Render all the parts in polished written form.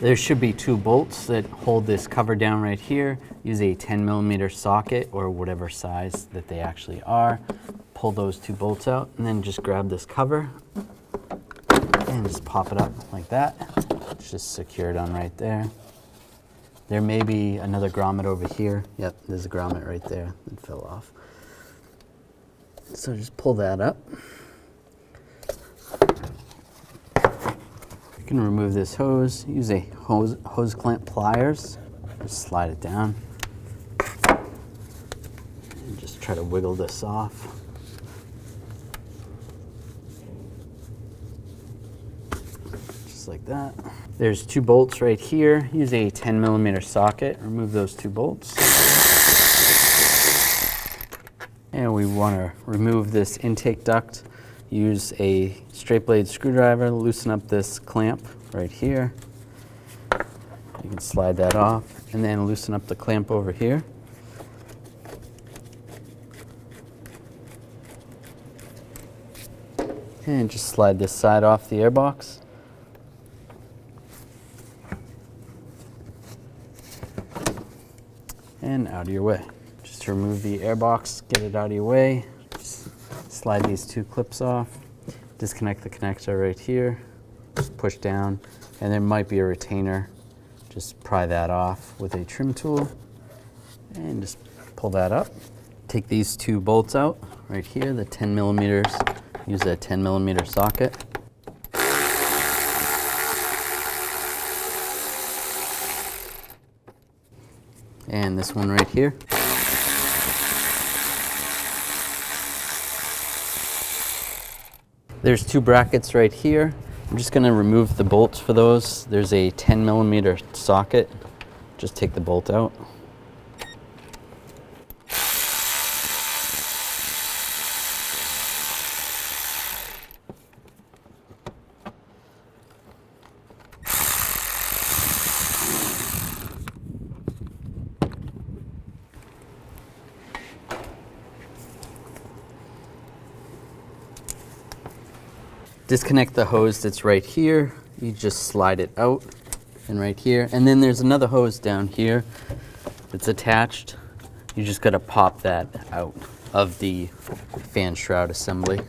There should be 2 bolts that hold this cover down right here. Use a 10mm socket or whatever size that they actually are. Pull those 2 bolts out and then just grab this cover and just pop it up like that. It's just secured on right there. There may be another grommet over here. Yep, there's a grommet right there that fell off. So just pull that up. You can remove this hose. Use a hose clamp pliers. Just slide it down. And just try to wiggle this off. Just like that. There's 2 bolts right here. Use a 10mm socket. Remove those 2 bolts. And we want to remove this intake duct. Use a straight blade screwdriver, loosen up this clamp right here. You can slide that off and then loosen up the clamp over here. And just slide this side off the airbox. And out of your way. Just remove the airbox, get it out of your way. Just slide these 2 clips off. Disconnect the connector right here. Just push down, and there might be a retainer. Just pry that off with a trim tool, and just pull that up. Take these 2 bolts out right here, the 10mm. Use a 10mm socket. And this one right here. There's 2 brackets right here. I'm just going to remove the bolts for those. There's a 10mm socket. Just take the bolt out. Disconnect the hose that's right here. You just slide it out and right here. And then there's another hose down here that's attached. You just gotta pop that out of the fan shroud assembly.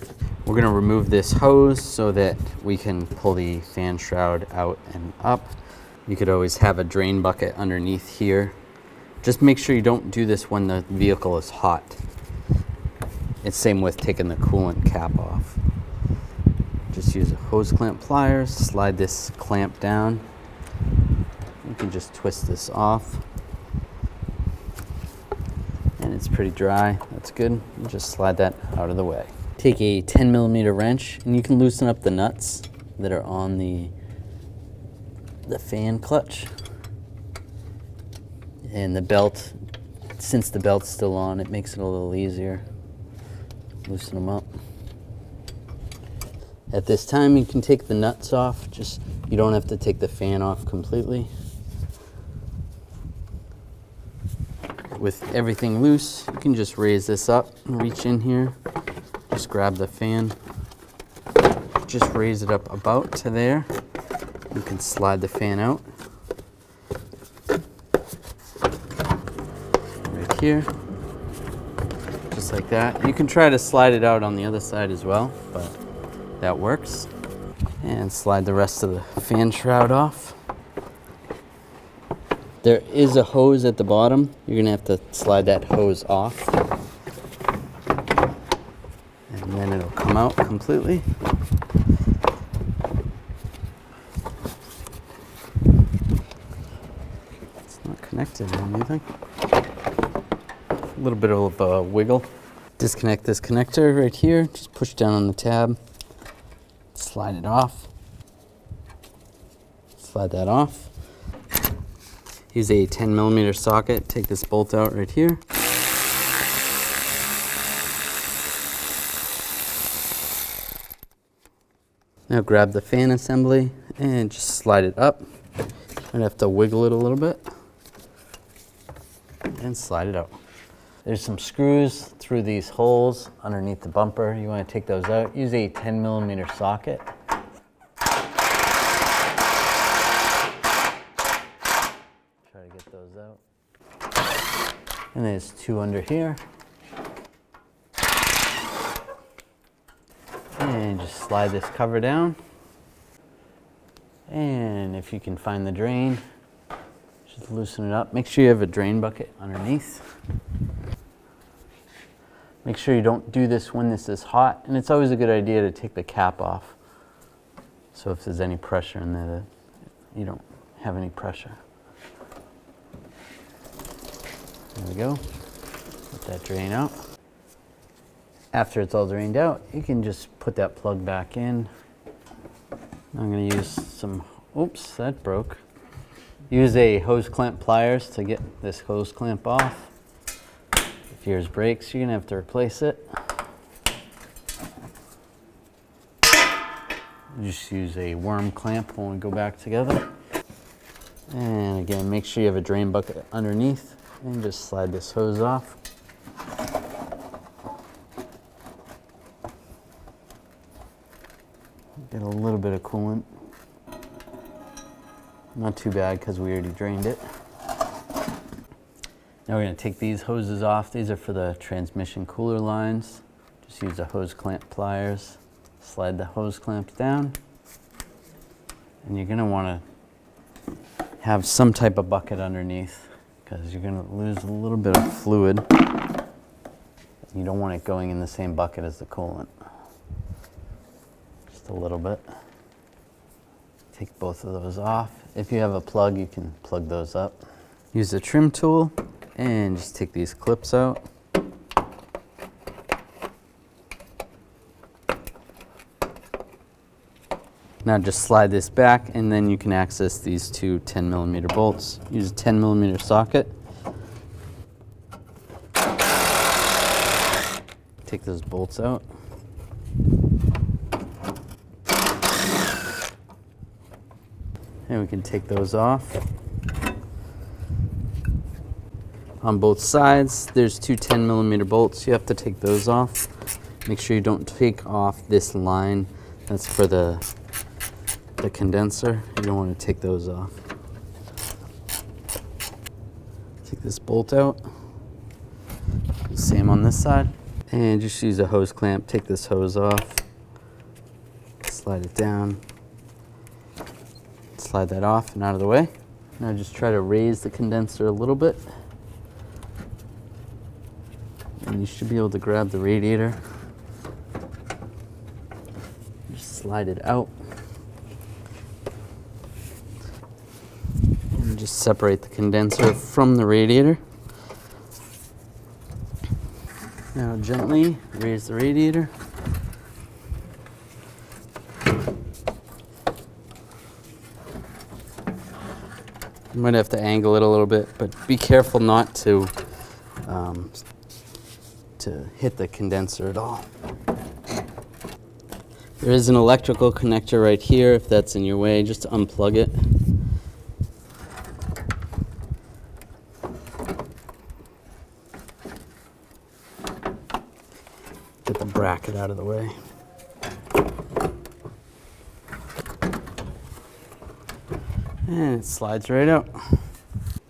We're gonna remove this hose so that we can pull the fan shroud out and up. You could always have a drain bucket underneath here. Just make sure you don't do this when the vehicle is hot. It's same with taking the coolant cap off. Just use a hose clamp pliers, slide this clamp down. You can just twist this off. And it's pretty dry, that's good. You just slide that out of the way. Take a 10mm wrench and you can loosen up the nuts that are on the fan clutch. And the belt, since the belt's still on, it makes it a little easier. Loosen them up. At this time, you can take the nuts off. You don't have to take the fan off completely. With everything loose, you can just raise this up and reach in here. Just grab the fan. Just raise it up about to there. You can slide the fan out. Right here. Just like that. You can try to slide it out on the other side as well, but that works. And slide the rest of the fan shroud off. There is a hose at the bottom. You're gonna have to slide that hose off. And then it'll come out completely. It's not connected or anything. A little bit of a wiggle. Disconnect this connector right here. Just push down on the tab. Slide it off. Slide that off. Use a 10mm socket. Take this bolt out right here. Now grab the fan assembly and just slide it up. I'd have to wiggle it a little bit and slide it out. There's some screws through these holes underneath the bumper. You want to take those out. Use a 10mm socket. And there's 2 under here. And just slide this cover down. And if you can find the drain, just loosen it up. Make sure you have a drain bucket underneath. Make sure you don't do this when this is hot, and it's always a good idea to take the cap off. So if there's any pressure in there, you don't have any pressure. There we go. Let that drain out. After it's all drained out, you can just put that plug back in. I'm going to use some, oops, that broke. Use a hose clamp pliers to get this hose clamp off. If yours breaks, you're going to have to replace it. Just use a worm clamp when we go back together. And again, make sure you have a drain bucket underneath and just slide this hose off. Get a little bit of coolant. Not too bad because we already drained it. Now we're going to take these hoses off. These are for the transmission cooler lines. Just use the hose clamp pliers. Slide the hose clamps down. And you're going to want to have some type of bucket underneath because you're going to lose a little bit of fluid. You don't want it going in the same bucket as the coolant. A little bit. Take both of those off. If you have a plug, you can plug those up. Use the trim tool and just take these clips out. Now just slide this back and then you can access these 2 10mm bolts. Use a 10mm socket. Take those bolts out. And we can take those off. On both sides, there's 2 10mm bolts. You have to take those off. Make sure you don't take off this line. That's for the condenser. You don't want to take those off. Take this bolt out. Same on this side. And just use a hose clamp. Take this hose off. Slide it down. Slide that off and out of the way. Now just try to raise the condenser a little bit. And you should be able to grab the radiator. Just slide it out. And just separate the condenser from the radiator. Now gently raise the radiator. You might have to angle it a little bit, but be careful not to hit the condenser at all. There is an electrical connector right here. If that's in your way, just unplug it. Get the bracket out of the way. And it slides right out.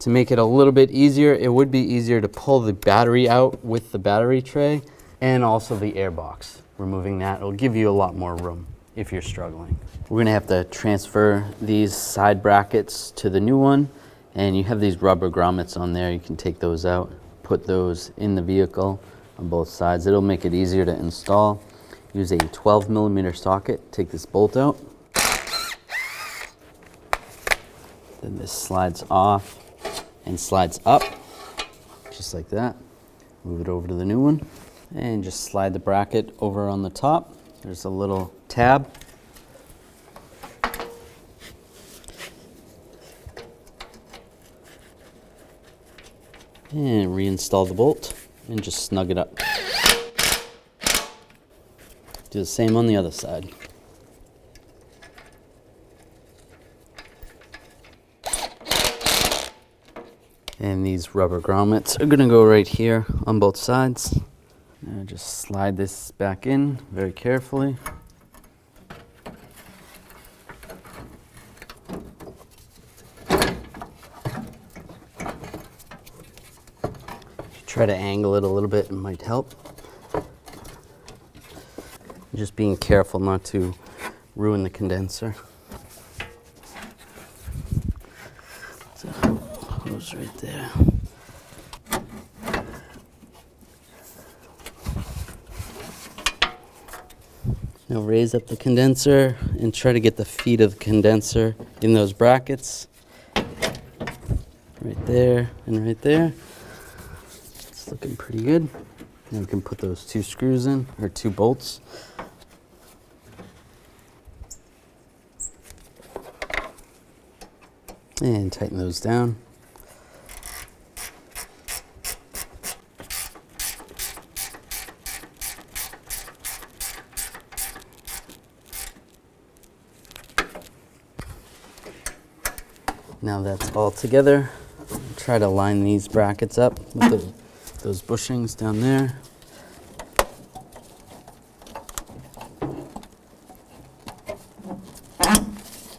To make it a little bit easier, it would be easier to pull the battery out with the battery tray and also the air box. Removing that will give you a lot more room if you're struggling. We're gonna have to transfer these side brackets to the new one, and you have these rubber grommets on there. You can take those out, put those in the vehicle on both sides. It'll make it easier to install. Use a 12mm socket, take this bolt out. Then this slides off and slides up, just like that. Move it over to the new one and just slide the bracket over on the top. There's a little tab. And reinstall the bolt and just snug it up. Do the same on the other side. And these rubber grommets are gonna go right here on both sides. Now just slide this back in very carefully. Try to angle it a little bit, it might help. Just being careful not to ruin the condenser. So, hose right there. Now raise up the condenser and try to get the feet of the condenser in those brackets. Right there and right there. It's looking pretty good. Now we can put those 2 screws in, or 2 bolts. And tighten those down. Now that's all together. Try to line these brackets up with those bushings down there.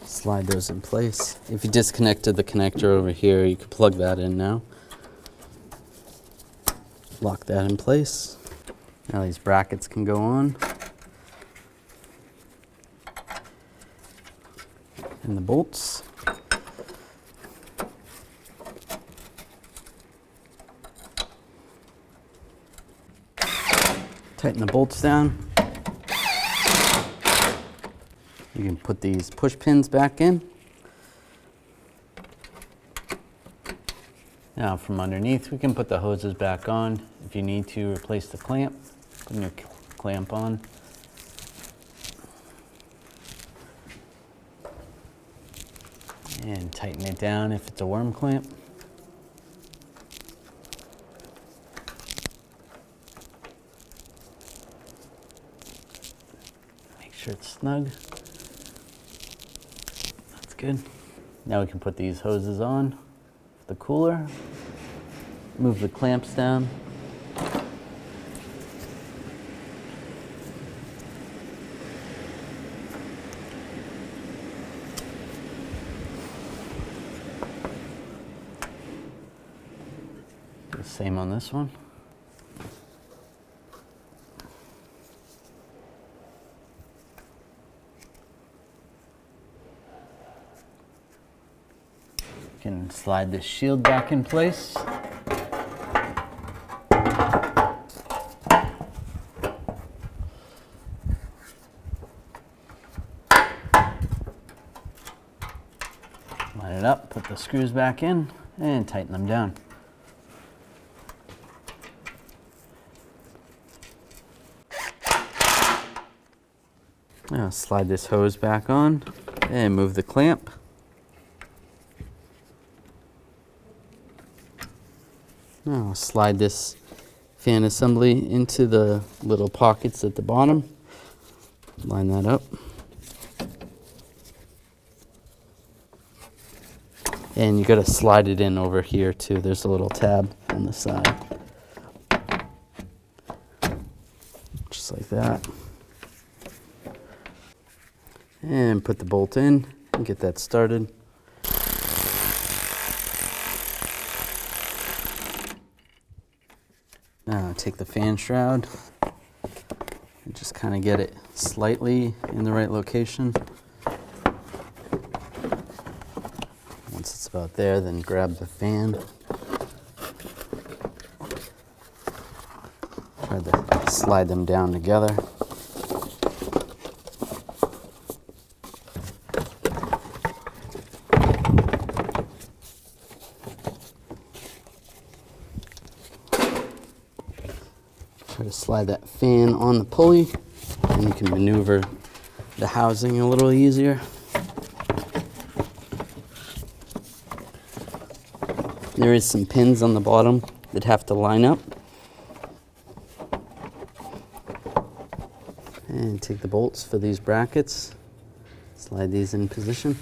Slide those in place. If you disconnected the connector over here, you could plug that in now. Lock that in place. Now these brackets can go on. And the bolts. Tighten the bolts down. You can put these push pins back in. Now from underneath, we can put the hoses back on. If you need to replace the clamp, put a new clamp on. And tighten it down if it's a worm clamp. Make sure it's snug. That's good. Now we can put these hoses on the cooler. Move the clamps down. The same on this one. Can slide this shield back in place. Line it up, put the screws back in, and tighten them down. Now slide this hose back on and move the clamp. Now slide this fan assembly into the little pockets at the bottom. Line that up. And you gotta slide it in over here too. There's a little tab on the side. Just like that. And put the bolt in and get that started. Now take the fan shroud and just kind of get it slightly in the right location. Once it's about there, then grab the fan. Try to slide them down together. Try to slide that fan on the pulley, and you can maneuver the housing a little easier. There is some pins on the bottom that have to line up. And take the bolts for these brackets, slide these in position.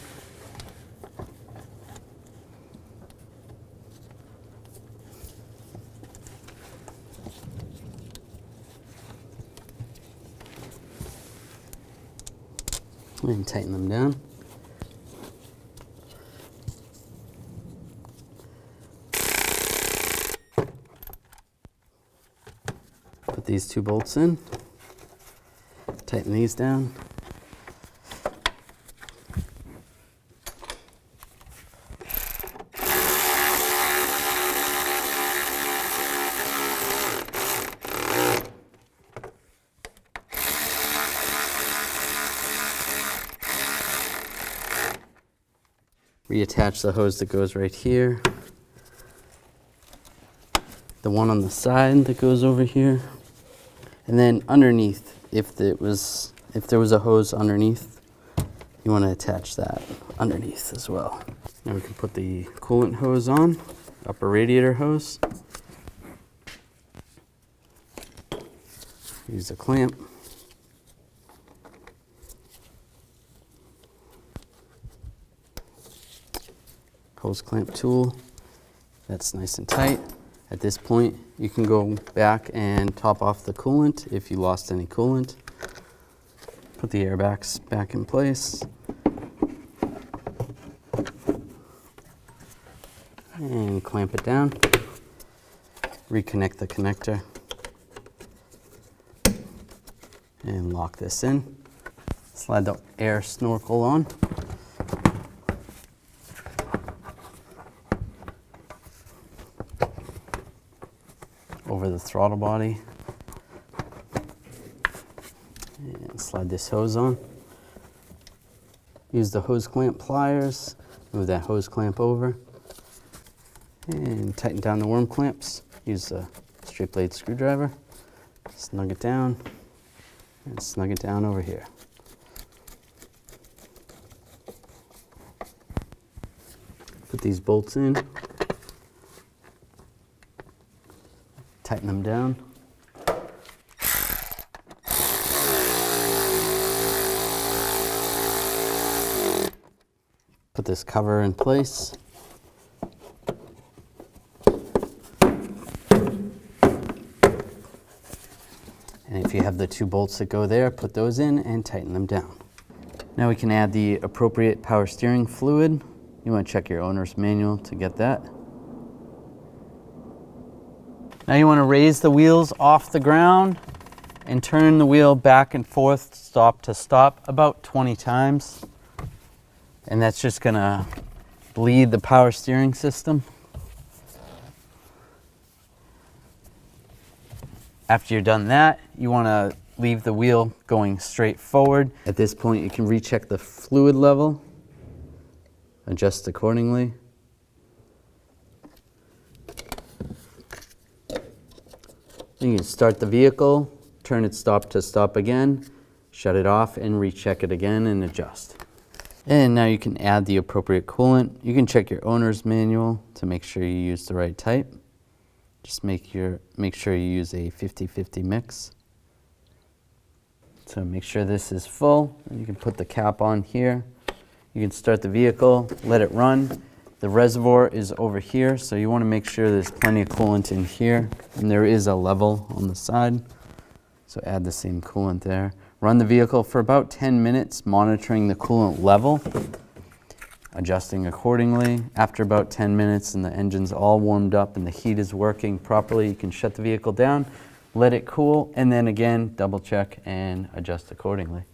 And tighten them down. these 2 bolts in, tighten these down. Reattach the hose that goes right here. The one on the side that goes over here. And then underneath, if there was a hose underneath, you want to attach that underneath as well. Now we can put the coolant hose on, upper radiator hose. Use a clamp. Hose clamp tool, that's nice and tight. At this point, you can go back and top off the coolant if you lost any coolant. Put the airbags back in place. And clamp it down. Reconnect the connector. And lock this in. Slide the air snorkel on. Over the throttle body, and slide this hose on. Use the hose clamp pliers, move that hose clamp over, and tighten down the worm clamps. Use the straight blade screwdriver, snug it down, and snug it down over here. Put these bolts in. Tighten them down. Put this cover in place. And if you have the 2 bolts that go there, put those in and tighten them down. Now we can add the appropriate power steering fluid. You want to check your owner's manual to get that. Now you want to raise the wheels off the ground and turn the wheel back and forth, stop to stop, about 20 times. And that's just going to bleed the power steering system. After you're done that, you want to leave the wheel going straight forward. At this point, you can recheck the fluid level, adjust accordingly. You can start the vehicle, turn it stop to stop again, shut it off and recheck it again and adjust. And now you can add the appropriate coolant. You can check your owner's manual to make sure you use the right type. Just make sure you use a 50-50 mix. So make sure this is full. You can put the cap on here. You can start the vehicle, let it run. The reservoir is over here, so you want to make sure there's plenty of coolant in here. And there is a level on the side, so add the same coolant there. Run the vehicle for about 10 minutes, monitoring the coolant level, adjusting accordingly. After about 10 minutes and the engine's all warmed up and the heat is working properly, you can shut the vehicle down, let it cool, and then again, double check and adjust accordingly.